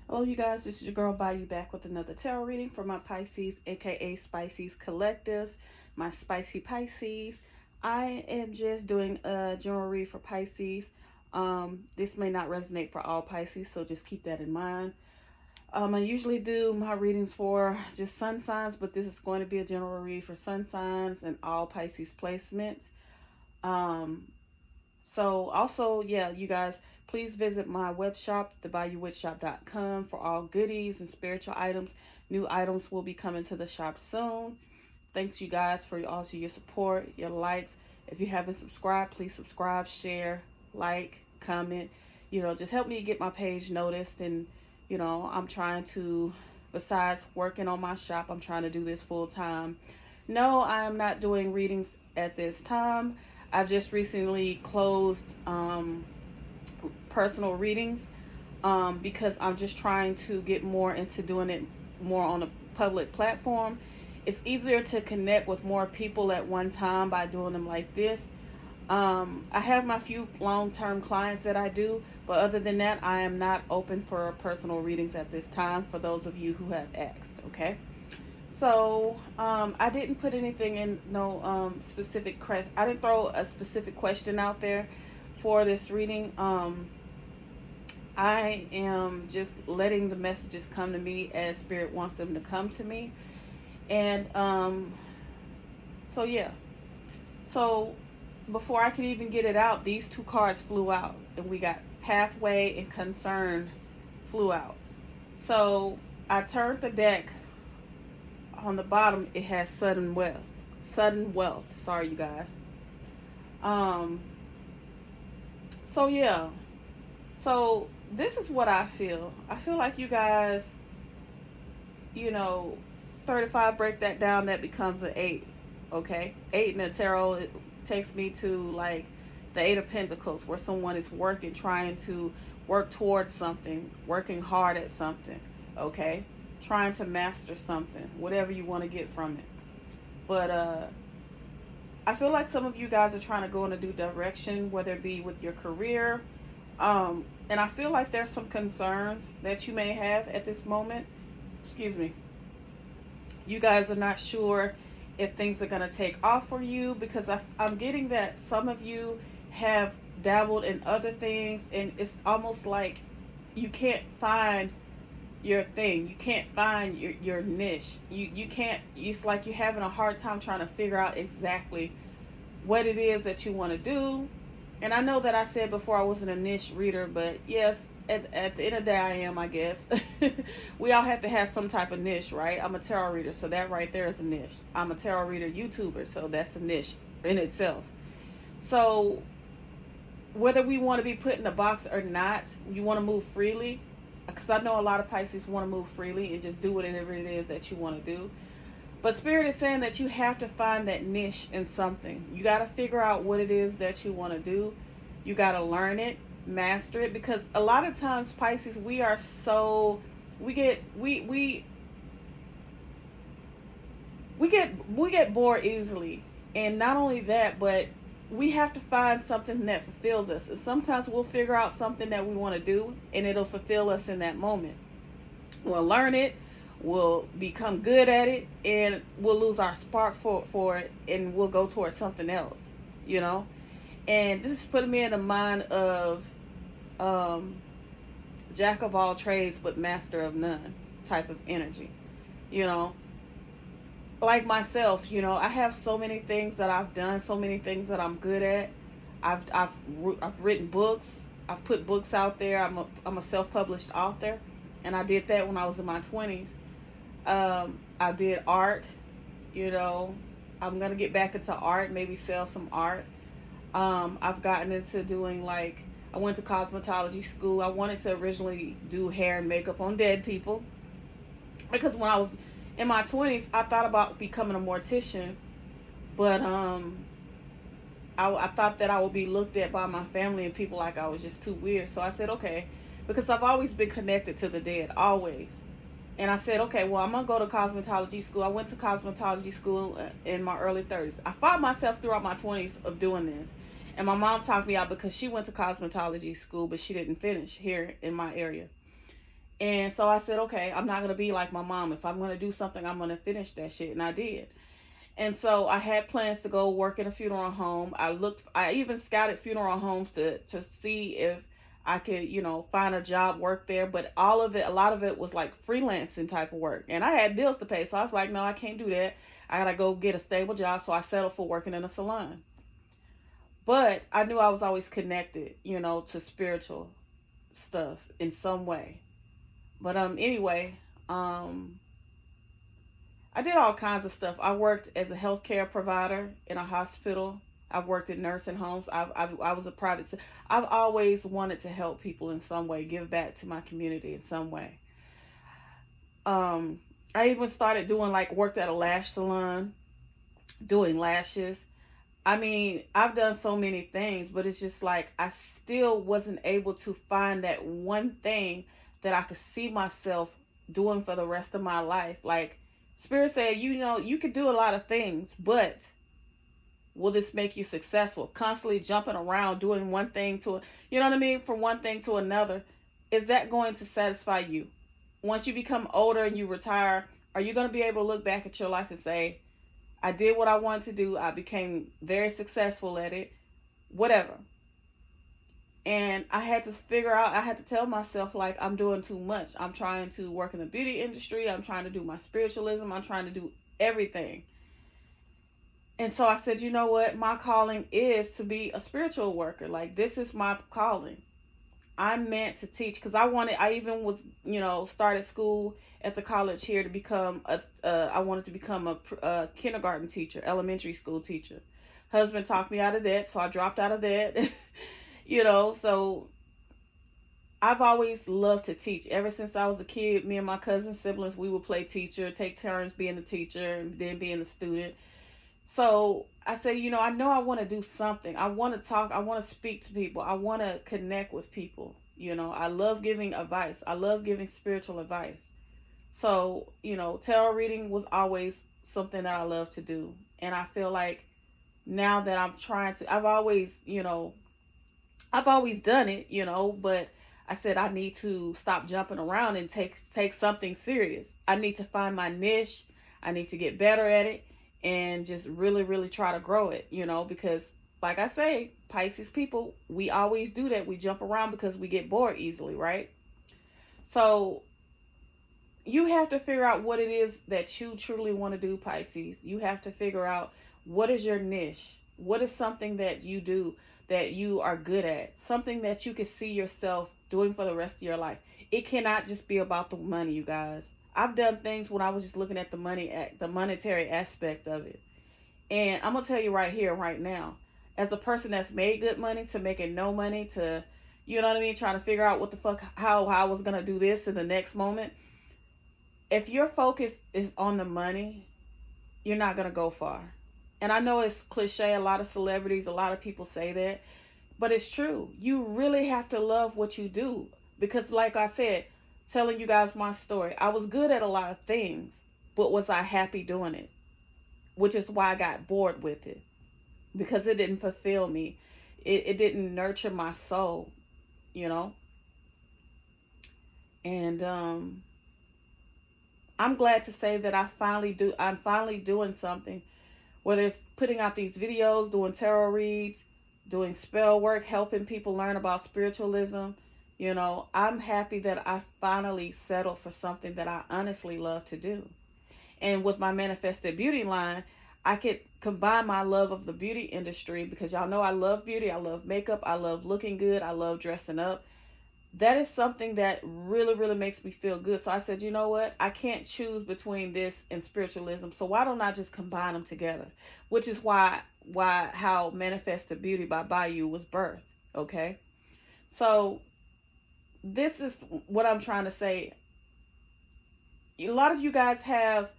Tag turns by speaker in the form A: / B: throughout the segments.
A: Hello, you guys. This is your girl Bayou back with another tarot reading for my Pisces, aka Spices Collective, my spicy Pisces. I am just doing a general read for Pisces. This may not resonate for all Pisces, so just keep that in mind. I usually do my readings for just sun signs, but this is going to be a general read for sun signs and all Pisces placements. Um, so also, yeah, you guys, please visit my web shop, thebayouwitchshop.com, for all goodies and spiritual items. New items will be coming to the shop soon. Thanks you guys for also your support, your likes. If you haven't subscribed, please subscribe, share, like, comment. Just help me get my page noticed. And I'm trying to, besides working on my shop, I'm trying to do this full time. No, I am not doing readings at this time. I've just recently closed personal readings because I'm just trying to get more into doing it more on a public platform. It's easier to connect with more people at one time by doing them like this. I have my few long-term clients that I do, but other than that, I am not open for personal readings at this time for those of you who have asked, okay? So I didn't put anything in, no specific I didn't throw a specific question out there for this reading. I am just letting the messages come to me as Spirit wants them to come to me. And so yeah. So before I could even get it out, these two cards flew out. And we got Pathway and Concern flew out. So I turned the deck. On the bottom, it has sudden wealth. Sudden wealth. Sorry, you guys. So yeah. So this is what I feel. I feel like you guys, 35, break that down, that becomes an 8. Okay? 8 in the tarot, it takes me to like the 8 of Pentacles, where someone is working, trying to work towards something, working hard at something. Okay? Trying to master something, whatever you want to get from it. But I feel like some of you guys are trying to go in a new direction, whether it be with your career. And I feel like there's some concerns that you may have at this moment. Excuse me. You guys are not sure if things are going to take off for you, because I'm getting that some of you have dabbled in other things, and it's almost like you can't find your thing. You can't find your niche. You can't, it's like you're having a hard time trying to figure out exactly what it is that you want to do. And I know that I said before I wasn't a niche reader, but yes, at the end of the day I am, I guess. We all have to have some type of niche, right? I'm a tarot reader, so that right there is a niche. I'm a tarot reader YouTuber, so that's a niche in itself. So whether we want to be put in a box or not, you want to move freely, because I know a lot of Pisces want to move freely and just do whatever it is that you want to do. But Spirit is saying that you have to find that niche in something. You got to figure out what it is that you want to do. You got to learn it, master it, because a lot of times Pisces, we are so, we get bored easily. And not only that, but we have to find something that fulfills us. And sometimes we'll figure out something that we want to do, and it'll fulfill us in that moment. We'll learn it, we'll become good at it, and we'll lose our spark for it, and we'll go towards something else, And this is putting me in the mind of jack of all trades but master of none type of energy, like myself. I have so many things that I've done, so many things that I'm good at. I've written books. I've put books out there. I'm a self-published author, and I did that when I was in my 20s. I did art. I'm gonna get back into art, maybe sell some art. I've gotten into doing, I went to cosmetology school. I wanted to originally do hair and makeup on dead people, because when I was in my 20s, I thought about becoming a mortician, but I thought that I would be looked at by my family and people like I was just too weird. So I said, okay, because I've always been connected to the dead, always. And I said, okay, well, I'm going to go to cosmetology school. I went to cosmetology school in my early 30s. I fought myself throughout my 20s of doing this. And my mom talked me out because she went to cosmetology school, but she didn't finish here in my area. And so I said, okay, I'm not going to be like my mom. If I'm going to do something, I'm going to finish that shit. And I did. And so I had plans to go work in a funeral home. I even scouted funeral homes to see if I could, find a job, work there. But a lot of it was like freelancing type of work. And I had bills to pay. So I was like, no, I can't do that. I got to go get a stable job. So I settled for working in a salon. But I knew I was always connected, to spiritual stuff in some way. But anyway, um I did all kinds of stuff. I worked as a healthcare provider in a hospital. I've worked in nursing homes. I was a private. I've always wanted to help people in some way, give back to my community in some way. Um, I even started doing like worked at a lash salon, doing lashes. I mean, I've done so many things, but it's just like I still wasn't able to find that one thing that I could see myself doing for the rest of my life. Like Spirit said, you could do a lot of things, but will this make you successful? Constantly jumping around, doing one thing to, you know what I mean? From one thing to another. Is that going to satisfy you? Once you become older and you retire, are you going to be able to look back at your life and say, I did what I wanted to do. I became very successful at it, whatever. And I had to figure out, I had to tell myself, like, I'm doing too much. I'm trying to work in the beauty industry. I'm trying to do my spiritualism. I'm trying to do everything. And so I said, you know what? My calling is to be a spiritual worker. Like, this is my calling. I'm meant to teach because I even was, started school at the college here to become I wanted to become a kindergarten teacher, elementary school teacher. Husband talked me out of that, so I dropped out of that. So I've always loved to teach. Ever since I was a kid, me and my cousin siblings, we would play teacher, take turns being the teacher and then being the student. So I said, I know I want to do something. I want to talk. I want to speak to people. I want to connect with people. I love giving advice. I love giving spiritual advice. So, tarot reading was always something that I love to do. And I feel like now that I'm trying to, I've always done it, but I said I need to stop jumping around and take something serious. I need to find my niche. I need to get better at it and just really, really try to grow it, because like I say, Pisces people, we always do that. We jump around because we get bored easily, right? So you have to figure out what it is that you truly want to do, Pisces. You have to figure out what is your niche. What is something that you do that you are good at? Something that you can see yourself doing for the rest of your life. It cannot just be about the money, you guys. I've done things when I was just looking at the monetary aspect of it. And I'm going to tell you right here, right now, as a person that's made good money to making no money to, you know what I mean, trying to figure out what the fuck, how I was going to do this in the next moment. If your focus is on the money, you're not going to go far. And I know it's cliche. A lot of celebrities, a lot of people say that, but it's true. You really have to love what you do. Because like I said, telling you guys my story, I was good at a lot of things, but was I happy doing it? Which is why I got bored with it. Because it didn't fulfill me. It didn't nurture my soul, And I'm glad to say that I'm finally doing something. Whether it's putting out these videos, doing tarot reads, doing spell work, helping people learn about spiritualism. I'm happy that I finally settled for something that I honestly love to do. And with my Manifested Beauty line, I could combine my love of the beauty industry because y'all know I love beauty. I love makeup. I love looking good. I love dressing up. That is something that really, really makes me feel good. So I said, you know what? I can't choose between this and spiritualism. So why don't I just combine them together? Which is how Manifested Beauty by Bayou was birthed. Okay. So this is what I'm trying to say. A lot of you guys have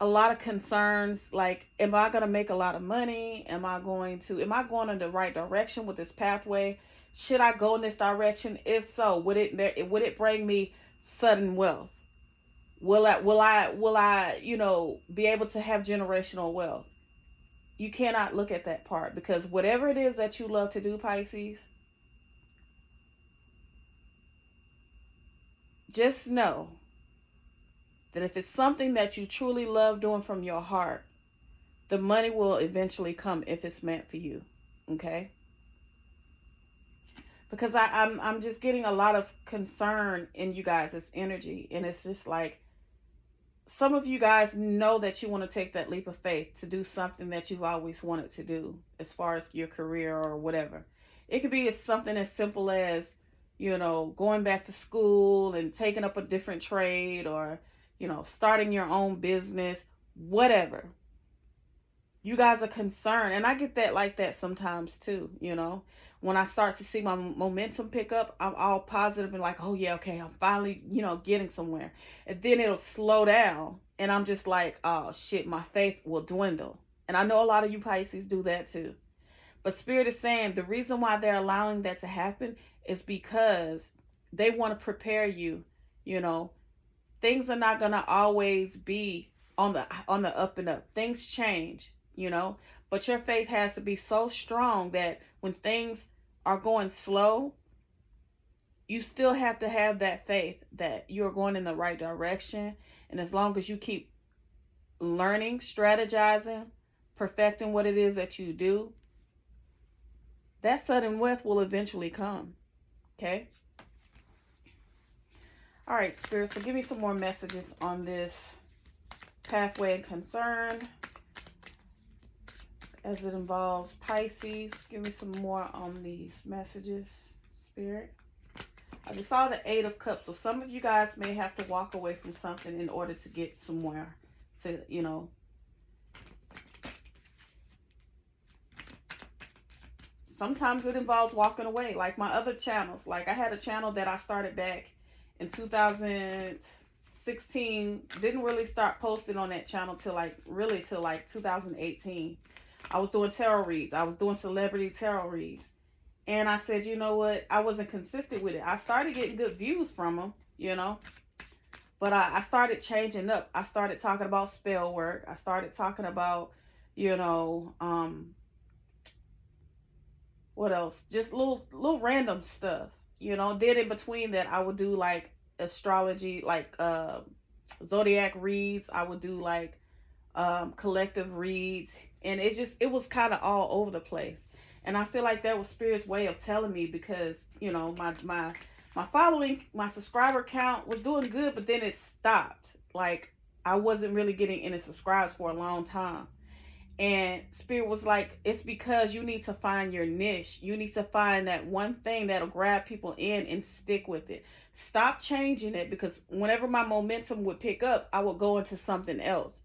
A: a lot of concerns like, am I going to make a lot of money? Am I going in the right direction with this pathway? Should I go in this direction? If so, would it bring me sudden wealth? Will I be able to have generational wealth? You cannot look at that part because whatever it is that you love to do, Pisces, just know that if it's something that you truly love doing from your heart, the money will eventually come if it's meant for you. Okay? Because I'm just getting a lot of concern in you guys' energy. And it's just like, some of you guys know that you want to take that leap of faith to do something that you've always wanted to do as far as your career or whatever. It could be something as simple as, going back to school and taking up a different trade, or, starting your own business, whatever. You guys are concerned, and I get that like that sometimes too. When I start to see my momentum pick up, I'm all positive and like, oh yeah, okay, I'm finally getting somewhere. And then it'll slow down, and I'm just like, oh shit, my faith will dwindle. And I know a lot of you Pisces do that too. But Spirit is saying the reason why they're allowing that to happen is because they want to prepare you. you know Things are not going to always be on the up and up. Things change, but your faith has to be so strong that when things are going slow, you still have to have that faith that you're going in the right direction. And as long as you keep learning, strategizing, perfecting what it is that you do, that sudden wealth will eventually come. Okay? All right, Spirit, so give me some more messages on this pathway and concern as it involves Pisces. Give me some more on these messages, Spirit. I just saw the 8 of Cups. So some of you guys may have to walk away from something in order to get somewhere. Sometimes it involves walking away. Like my other channels. Like I had a channel that I started back in 2016. Didn't really start posting on that channel till like 2018. I was doing tarot reads. I was doing celebrity tarot reads. And I said, you know what? I wasn't consistent with it. I started getting good views from them, But I started changing up. I started talking about spell work. I started talking about, what else? Just little random stuff, Then in between that, I would do like astrology, like zodiac reads. I would do like collective reads. And it was kind of all over the place. And I feel like that was Spirit's way of telling me, because, my following, my subscriber count was doing good, but then it stopped. Like, I wasn't really getting any subscribers for a long time. And Spirit was like, it's because you need to find your niche. You need to find that one thing that'll grab people in and stick with it. Stop changing it, because whenever my momentum would pick up, I would go into something else.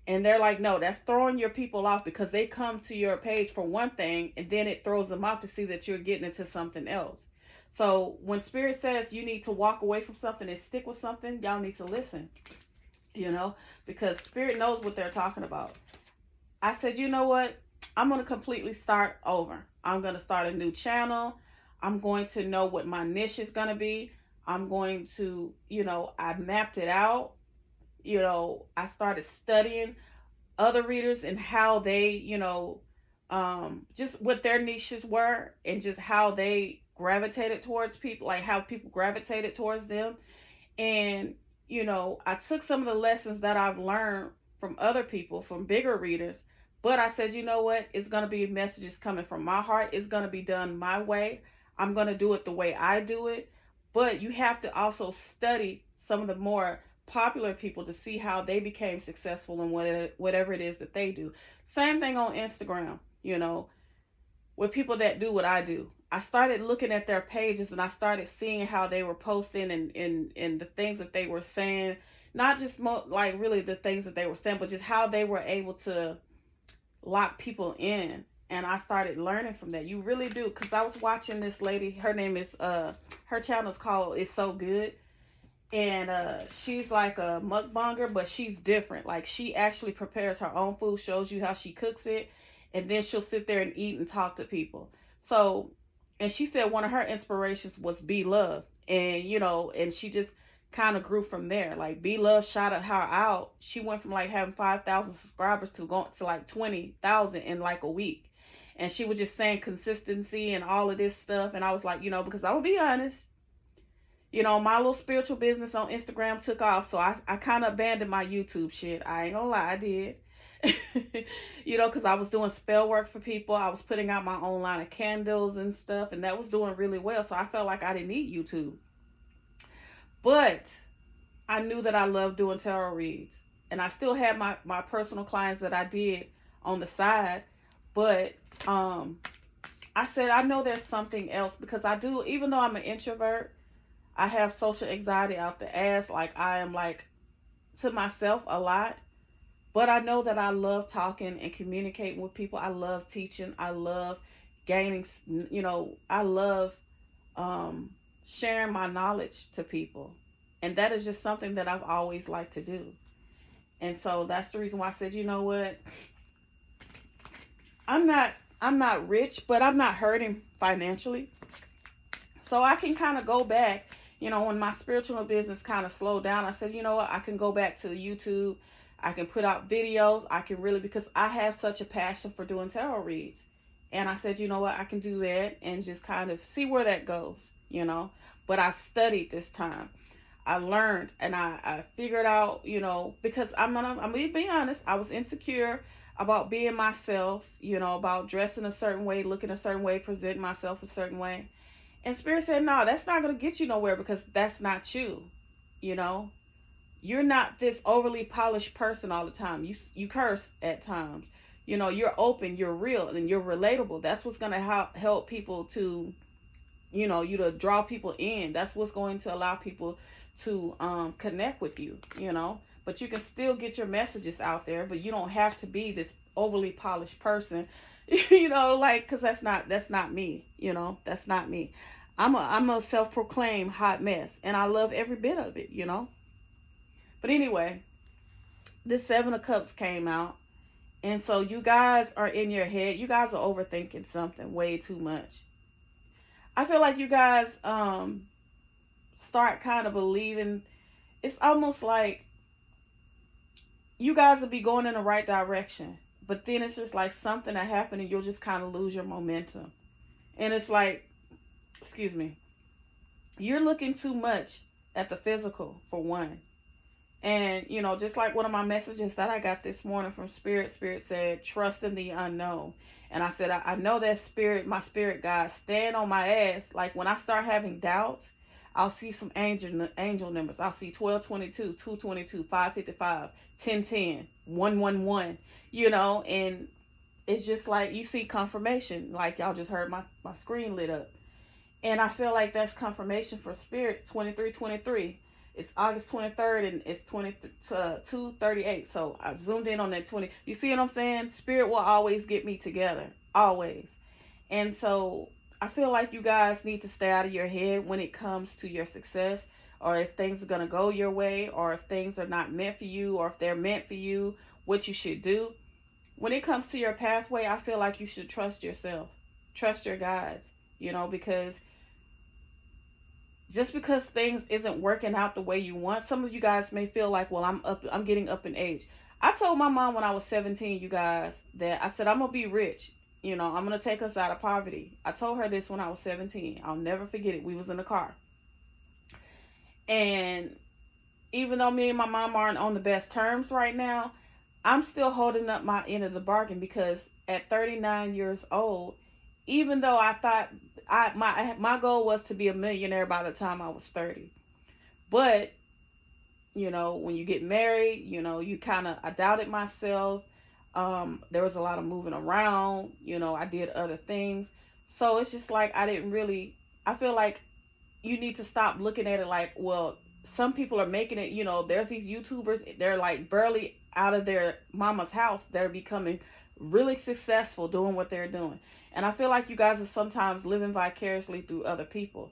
A: And they're like, no, that's throwing your people off, because they come to your page for one thing and then it throws them off to see that you're getting into something else. So when Spirit says you need to walk away from something and stick with something, y'all need to listen, because Spirit knows what they're talking about. I said, you know what? I'm going to completely start over. I'm going to start a new channel. I'm going to know what my niche is going to be. I'm going to, I mapped it out. I started studying other readers and how they, just what their niches were, and just how they gravitated towards people, like how people gravitated towards them. And, I took some of the lessons that I've learned from other people, from bigger readers, but I said, you know what? It's going to be messages coming from my heart. It's going to be done my way. I'm going to do it the way I do it. But you have to also study some of the more popular people to see how they became successful in whatever it is that they do. Same thing on Instagram, with people that do what I do. I started looking at their pages and I started seeing how they were posting and the things that they were saying. Not just like really the things that they were saying, but just how they were able to lock people in. And I started learning from that. You really do. Because I was watching this lady. Her name is, her channel is called It's So Good. And she's like a mukbanger, but she's different. Like, she actually prepares her own food, shows you how she cooks it, and then she'll sit there and eat and talk to people. So, and she said one of her inspirations was Be Love. And, and she just kind of grew from there. Like, Be Love shot her out. She went from like having 5,000 subscribers to going to like 20,000 in like a week. And she was just saying consistency and all of this stuff. And I was like, because I'm going to be honest, You know, my little spiritual business on Instagram took off, so I kind of abandoned my YouTube shit. I ain't gonna lie, I did. You know, because I was doing spell work for people. I was putting out my own line of candles and stuff, and that was doing really well. So I felt like I didn't need YouTube. But I knew that I loved doing tarot reads. And I still had my personal clients that I did on the side. But I said, I know there's something else because I do, even though I'm an introvert, I have social anxiety out the ass. Like, I am like to myself a lot. But I know that I love talking and communicating with people. I love teaching. I love gaining, I love sharing my knowledge to people. And that is just something that I've always liked to do. And so that's the reason why I said, you know what? I'm not rich, but I'm not hurting financially. So I can kind of go back, when my spiritual business kind of slowed down, I said, you know what? I can go back to YouTube. I can put out videos. I can really, because I have such a passion for doing tarot reads. And I said, you know what? I can do that and just kind of see where that goes. But I studied this time. I learned and I figured out, because I'm going to be honest, I was insecure about being myself, about dressing a certain way, looking a certain way, presenting myself a certain way. And Spirit said, no, that's not going to get you nowhere because that's not you, you know. You're not this overly polished person all the time. You curse at times. You're open, you're real, and you're relatable. That's what's going to help people to, you to draw people in. That's what's going to allow people to connect with you. But you can still get your messages out there, but you don't have to be this overly polished person, because that's not me, that's not me. I'm a self-proclaimed hot mess, and I love every bit of it. But anyway, this Seven of Cups came out, and so you guys are in your head. You guys are overthinking something way too much. I feel like you guys start kind of believing. It's almost like you guys will be going in the right direction, but then it's just like something that happened and you'll just kind of lose your momentum. And it's like, excuse me, you're looking too much at the physical, for one. And, just like one of my messages that I got this morning from Spirit said, trust in the unknown. And I said, I know that my spirit guide, stand on my ass. Like when I start having doubts, I'll see some angel numbers. I'll see 1222, 222, 555, 1010, 111, and it's just like you see confirmation. Like y'all just heard my screen lit up. And I feel like that's confirmation for Spirit. 2323. It's August 23rd and it's 2:38. So I zoomed in on that 20. You see what I'm saying? Spirit will always get me together. Always. And so I feel like you guys need to stay out of your head when it comes to your success, or if things are going to go your way, or if things are not meant for you, or if they're meant for you, what you should do. When it comes to your pathway, I feel like you should trust yourself. Trust your guides, because just because things isn't working out the way you want, some of you guys may feel like, well, I'm getting up in age. I told my mom when I was 17, you guys, that I said, I'm going to be rich. I'm going to take us out of poverty. I told her this when I was 17. I'll never forget it. We was in the car. And even though me and my mom aren't on the best terms right now, I'm still holding up my end of the bargain, because at 39 years old, even though I thought my goal was to be a millionaire by the time I was 30. But, when you get married, I doubted myself. There was a lot of moving around, I did other things. So it's just like, I feel like you need to stop looking at it like, well, some people are making it, there's these YouTubers, they're like barely out of their mama's house. They're becoming really successful doing what they're doing. And I feel like you guys are sometimes living vicariously through other people.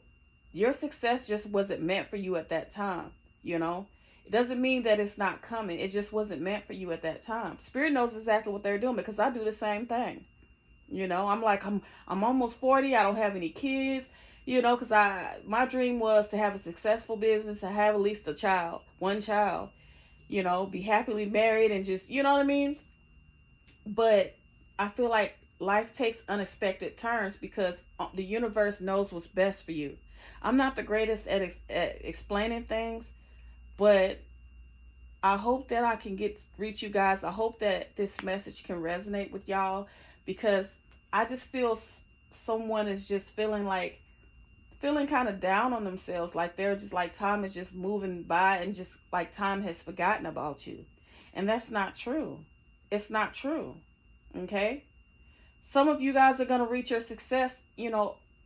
A: Your success just wasn't meant for you at that time, It doesn't mean that it's not coming. It just wasn't meant for you at that time. Spirit knows exactly what they're doing, because I do the same thing. I'm like, I'm almost 40. I don't have any kids, because my dream was to have a successful business, to have at least one child, be happily married and just, you know what I mean? But I feel like life takes unexpected turns, because the universe knows what's best for you. I'm not the greatest at explaining things, but I hope that I can reach you guys. I hope that this message can resonate with y'all, because I just feel someone is just feeling kind of down on themselves, like they're just like time is just moving by and just like time has forgotten about you. And that's not true. It's not true. Okay? Some of you guys are going to reach your success,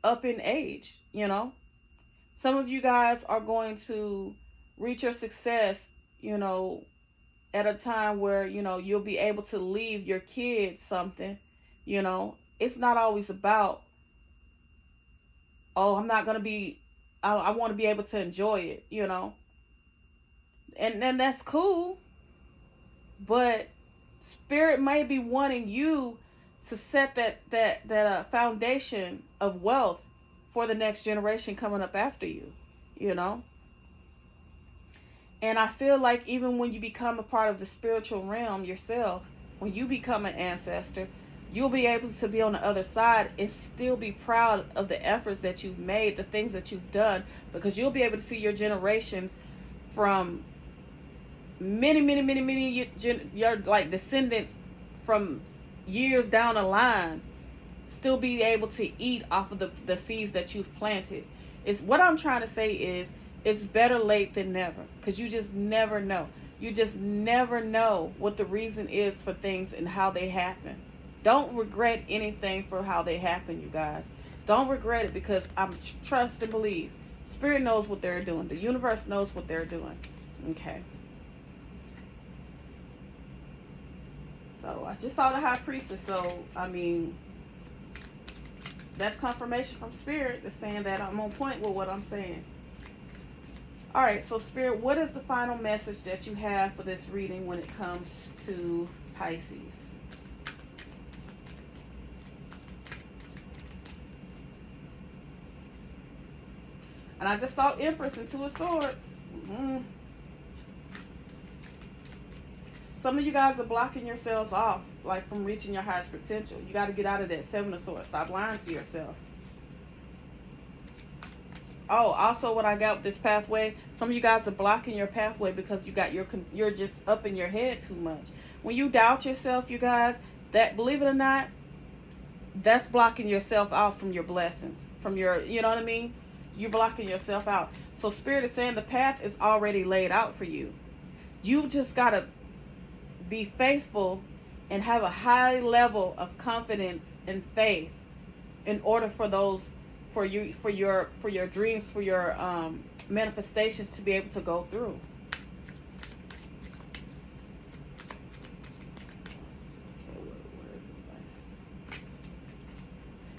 A: up in age. Some of you guys are going to reach your success, at a time where, you'll be able to leave your kids something. It's not always about, oh, I'm not going to be, I want to be able to enjoy it. And then that's cool, but spirit may be wanting you to set that foundation of wealth for the next generation coming up after you. And I feel like even when you become a part of the spiritual realm yourself, when you become an ancestor, you'll be able to be on the other side and still be proud of the efforts that you've made, the things that you've done, because you'll be able to see your generations from many your like descendants from years down the line still be able to eat off of the seeds that you've planted. It's what I'm trying to say is it's better late than never, because you just never know. You just never know what the reason is for things and how they happen. Don't regret anything for how they happen, you guys. Don't regret it, because I'm trust and believe. Spirit knows what they're doing. The universe knows what they're doing. Okay. So I just saw the High Priestess. So, I mean, that's confirmation from Spirit that's saying that I'm on point with what I'm saying. All right, so Spirit, what is the final message that you have for this reading when it comes to Pisces? And I just saw Empress and Two of Swords. Some of you guys are blocking yourselves off, like from reaching your highest potential. You got to get out of that Seven of Swords. Stop lying to yourself. Oh, also what I got with this pathway, some of you guys are blocking your pathway because you're just up in your head too much. When you doubt yourself, you guys, that, believe it or not, that's blocking yourself out from your blessings, from your, you know what I mean? You're blocking yourself out. So Spirit is saying the path is already laid out for you. You've just got to be faithful and have a high level of confidence and faith in order for those, for your dreams, for your manifestations to be able to go through.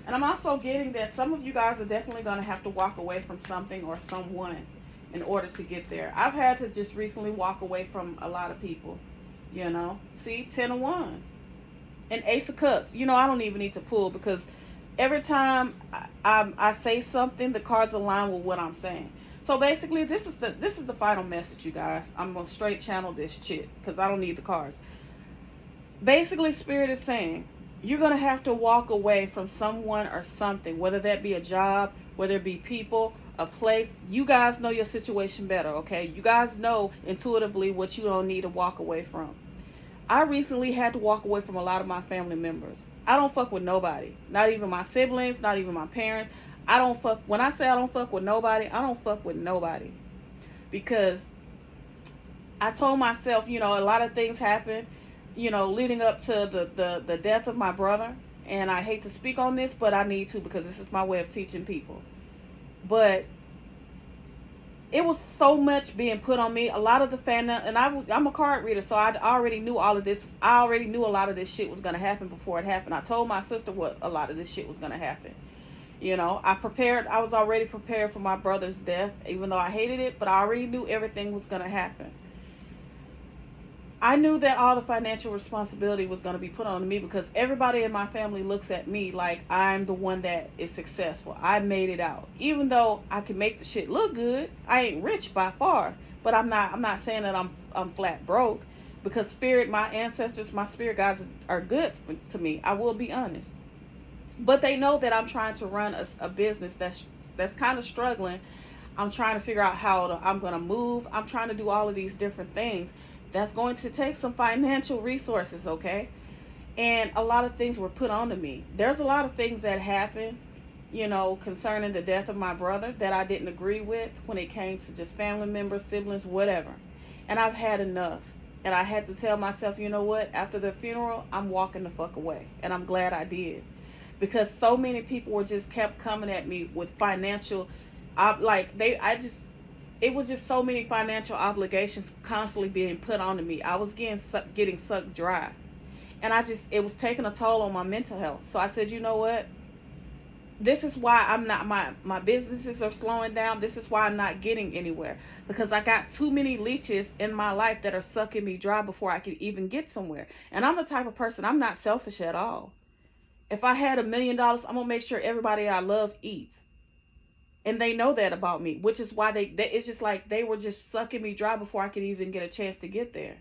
A: And I'm also getting that some of you guys are definitely going to have to walk away from something or someone in order to get there. I've had to just recently walk away from a lot of people, See, 10 of Wands and Ace of Cups. I don't even need to pull, because every time I say something, the cards align with what I'm saying. So basically, this is the final message, you guys. I'm going to straight channel this shit because I don't need the cards. Basically, Spirit is saying, you're going to have to walk away from someone or something, whether that be a job, whether it be people, a place. You guys know your situation better, okay? You guys know intuitively what you don't need to walk away from. I recently had to walk away from a lot of my family members. I don't fuck with nobody. Not even my siblings, not even my parents. When I say I don't fuck with nobody, I don't fuck with nobody. Because I told myself, a lot of things happen, leading up to the death of my brother. And I hate to speak on this, but I need to, because this is my way of teaching people. But it was so much being put on me. A lot of the fan, and I'm a card reader, so I already knew all of this. I already knew a lot of this shit was going to happen before it happened. I told my sister what a lot of this shit was going to happen. I was already prepared for my brother's death, even though I hated it, but I already knew everything was going to happen. I knew that all the financial responsibility was going to be put on me, because everybody in my family looks at me like I'm the one that is successful. I made it out. Even though I can make the shit look good, I ain't rich by far, but I'm not saying that I'm flat broke, because my ancestors, my spirit guides are good to me. I will be honest. But they know that I'm trying to run a business that's kind of struggling. I'm trying to figure out I'm going to move. I'm trying to do all of these different things. That's going to take some financial resources, okay? And a lot of things were put onto me. There's a lot of things that happened, concerning the death of my brother that I didn't agree with when it came to just family members, siblings, whatever. And I've had enough. And I had to tell myself, you know what? After the funeral, I'm walking the fuck away. And I'm glad I did. Because so many people were just kept coming at me with financial, it was just so many financial obligations constantly being put onto me. I was getting sucked dry. And it was taking a toll on my mental health. So I said, you know what? This is why I'm not, my businesses are slowing down. This is why I'm not getting anywhere, because I got too many leeches in my life that are sucking me dry before I could even get somewhere. And I'm the type of person, I'm not selfish at all. If I had $1 million, I'm gonna make sure everybody I love eats, and they know that about me, which is why it's just like they were just sucking me dry before I could even get a chance to get there.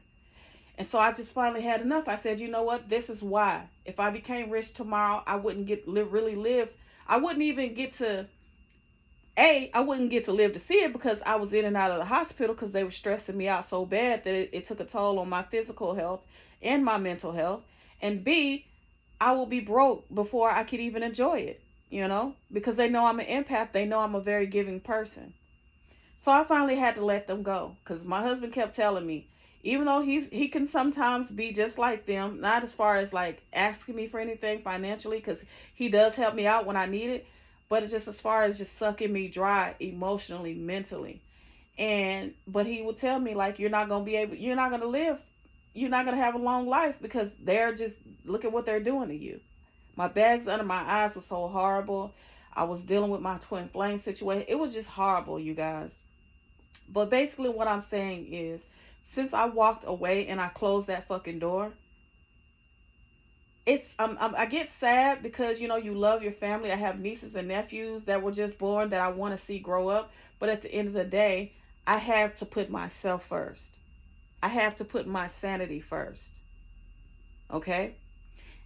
A: And so I just finally had enough. I said, you know what? This is why. If I became rich tomorrow, I wouldn't really live. I wouldn't even get to, I wouldn't get to live to see it, because I was in and out of the hospital because they were stressing me out so bad that it took a toll on my physical health and my mental health. And B, I will be broke before I could even enjoy it, because they know I'm an empath. They know I'm a very giving person. So I finally had to let them go, because my husband kept telling me, even though he can sometimes be just like them, not as far as like asking me for anything financially, because he does help me out when I need it, but it's just as far as just sucking me dry emotionally, mentally. But he would tell me, like, you're not going to live, you're not going to have a long life, because they're just, look at what they're doing to you. My bags under my eyes were so horrible. I was dealing with my twin flame situation. It was just horrible, you guys. But basically what I'm saying is, since I walked away and I closed that fucking door, I get sad because, you love your family. I have nieces and nephews that were just born that I want to see grow up. But at the end of the day, I have to put myself first. I have to put my sanity first. Okay?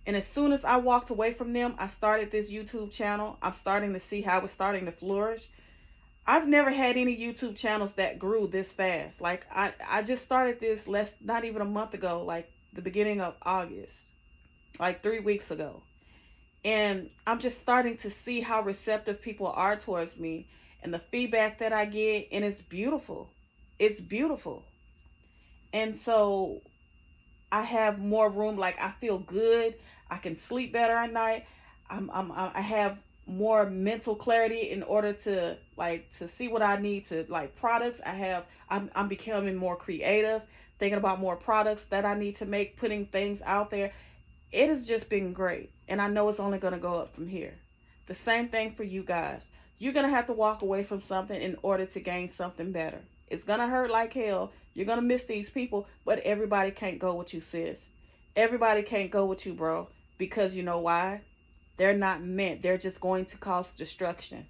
A: And as soon as I walked away from them, I started this YouTube channel. I'm starting to see how it's starting to flourish. I've never had any YouTube channels that grew this fast. Like, I just started this not even a month ago, like the beginning of August, like 3 weeks ago. And I'm just starting to see how receptive people are towards me and the feedback that I get. And it's beautiful. It's beautiful. And so I have more room. Like, I feel good. I can sleep better at night. I have more mental clarity in order to see what I need to, like, products. I'm becoming more creative, thinking about more products that I need to make, putting things out there. It has just been great. And I know it's only going to go up from here. The same thing for you guys. You're going to have to walk away from something in order to gain something better. It's going to hurt like hell. You're going to miss these people, but everybody can't go with you, sis. Everybody can't go with you, bro. Because you know why? They're not meant. They're just going to cause destruction.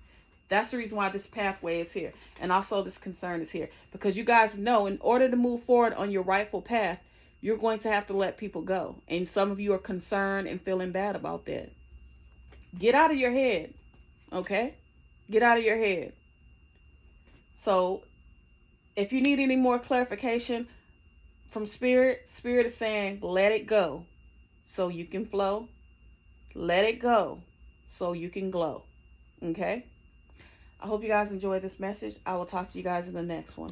A: That's the reason why this pathway is here. And also this concern is here. Because you guys know, in order to move forward on your rightful path, you're going to have to let people go. And some of you are concerned and feeling bad about that. Get out of your head. Okay? Get out of your head. So, if you need any more clarification from Spirit is saying, let it go so you can flow. Let it go so you can glow. Okay? I hope you guys enjoyed this message. I will talk to you guys in the next one.